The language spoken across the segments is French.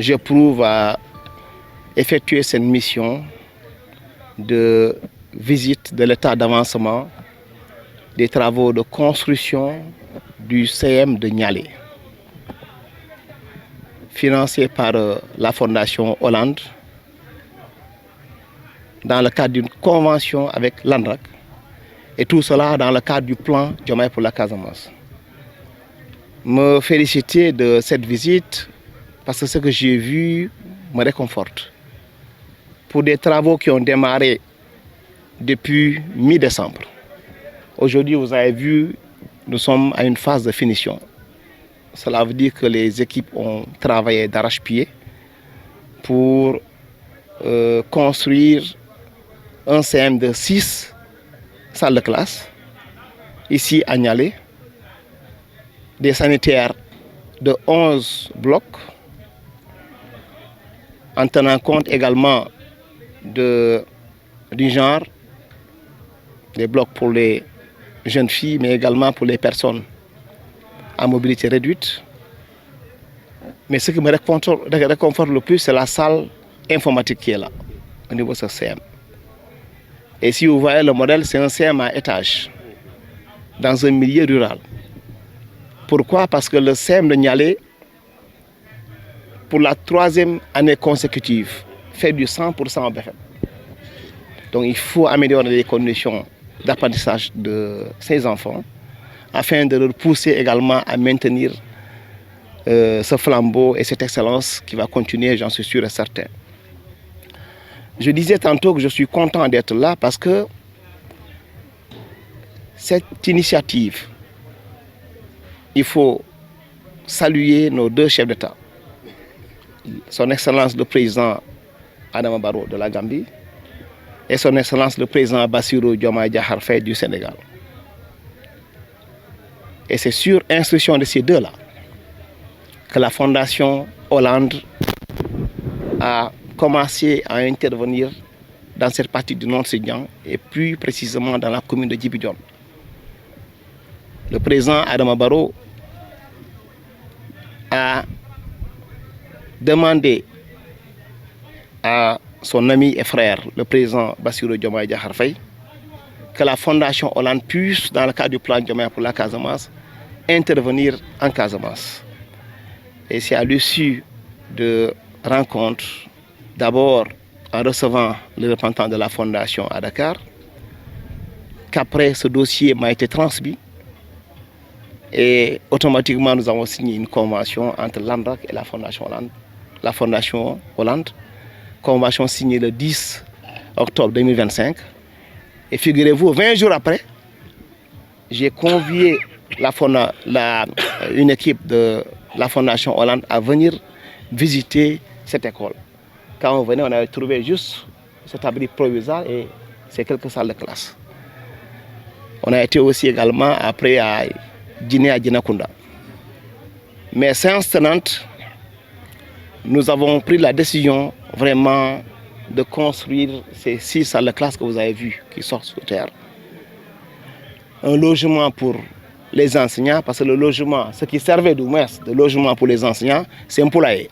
j'éprouve à effectuer cette mission de visite de l'état d'avancement des travaux de construction du CM de Nialé, financé par la Fondation Hollande dans le cadre d'une convention avec l'ANRAC, et tout cela dans le cadre du plan Diomaye pour la Casamance. Me féliciter de cette visite parce que ce que j'ai vu me réconforte. Pour des travaux qui ont démarré depuis mi-décembre. Aujourd'hui, vous avez vu, nous sommes à une phase de finition. Cela veut dire que les équipes ont travaillé d'arrache-pied pour construire un CM de 6 salles de classe, ici à Nialé, des sanitaires de 11 blocs, en tenant compte également du genre, des blocs pour les jeunes filles, mais également pour les personnes à mobilité réduite. Mais ce qui me réconforte le plus, c'est la salle informatique qui est là, au niveau de ce CM. Et si vous voyez le modèle, c'est un CM à étage, dans un milieu rural. Pourquoi? Parce que le CM de Nialé, pour la 3e année consécutive, fait du 100% BFM. Donc il faut améliorer les conditions d'apprentissage de ces enfants afin de leur pousser également à maintenir ce flambeau et cette excellence qui va continuer, j'en suis sûr et certain. Je disais tantôt que je suis content d'être là parce que cette initiative, il faut saluer nos 2 chefs d'État, son Excellence le Président Adama Barrow de la Gambie et son Excellence le Président Bassirou Diomaye Diakhar Faye du Sénégal. Et c'est sur instruction de ces deux-là que la Fondation Hollande a commencé à intervenir dans cette partie du Nord-Sédian et plus précisément dans la commune de Djibidione. Le président Adama Barrow a demandé à son ami et frère, le président Bassirou Diomaye Diakhar Faye, que la Fondation Hollande puisse, dans le cadre du plan Diomaye pour la Casamance, intervenir en Casamance. Et c'est à l'issue de rencontres, d'abord en recevant le représentant de la Fondation à Dakar, qu'après ce dossier m'a été transmis et automatiquement nous avons signé une convention entre l'ANRAC et la Fondation Hollande, convention signée le 10 octobre 2025. Et figurez-vous, 20 jours après, j'ai convié une équipe de la Fondation Hollande à venir visiter cette école. Quand on venait, on avait trouvé juste cet abri provisoire et ces quelques salles de classe. On a été aussi également après à dîner à Djinakunda. Mais séance tenante, nous avons pris la décision vraiment de construire ces 6 salles de classe que vous avez vues qui sortent sous terre. Un logement pour les enseignants, parce que le logement, ce qui servait du moins de logement pour les enseignants, c'est un poulailler,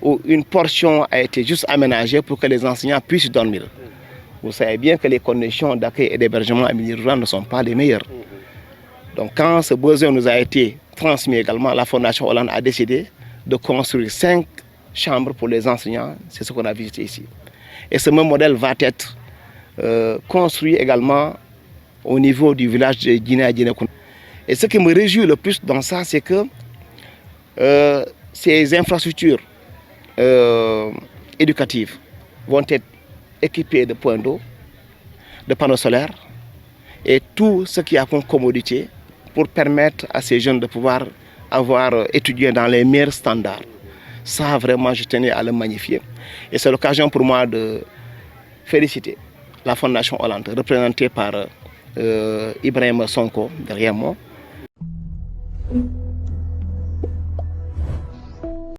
où une portion a été juste aménagée pour que les enseignants puissent dormir. Vous savez bien que les conditions d'accueil et d'hébergement à milieu rural ne sont pas les meilleures. Donc quand ce besoin nous a été transmis également, la Fondation Hollande a décidé de construire 5 chambres pour les enseignants. C'est ce qu'on a visité ici. Et ce même modèle va être construit également au niveau du village de Djinakunda. Et ce qui me réjouit le plus dans ça, c'est que ces infrastructures éducatives vont être équipées de points d'eau, de panneaux solaires et tout ce qui a comme commodité pour permettre à ces jeunes de pouvoir avoir étudié dans les meilleurs standards. Ça, vraiment, je tenais à le magnifier. Et c'est l'occasion pour moi de féliciter la Fondation Hollande, représentée par Ibrahim Sonko, derrière moi.